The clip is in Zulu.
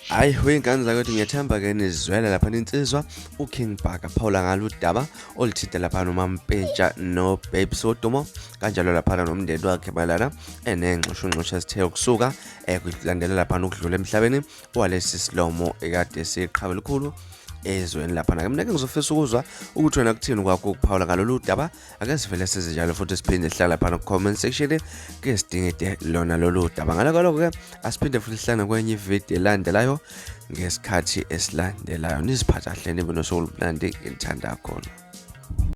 Hayi wey'ngane zakwethu ngiyathemba-ke nizwela lapha ninsizwa uKing Bhaka phawula ngalo udaba oluthinte lapha noMampentsha noBabe Sodomo kanjalo laphana nomndeni wakhe mayelana nengxushungxushu ezithe ukusuka kulandela lapha ukudlula emhlabeni walesi silomo ekade siqhawe likhulu ezweni laphana-ke. Mina-ke ngizofisa ukuzwa ukuthi wena kuthini kwakho ukuphawula ngalolu daba. Ake sivele size njalo futhi siphinde sihlala laphana ku-comment section ke sidingide lona lolu daba. Ngaloko-ke asiphinde futhi sihlangane kwenye ividiyo elandelayo ngesikhathi esilandelayo. Niziphathe kahle nibe nosuku olumnandi ngilithanda kakhulu.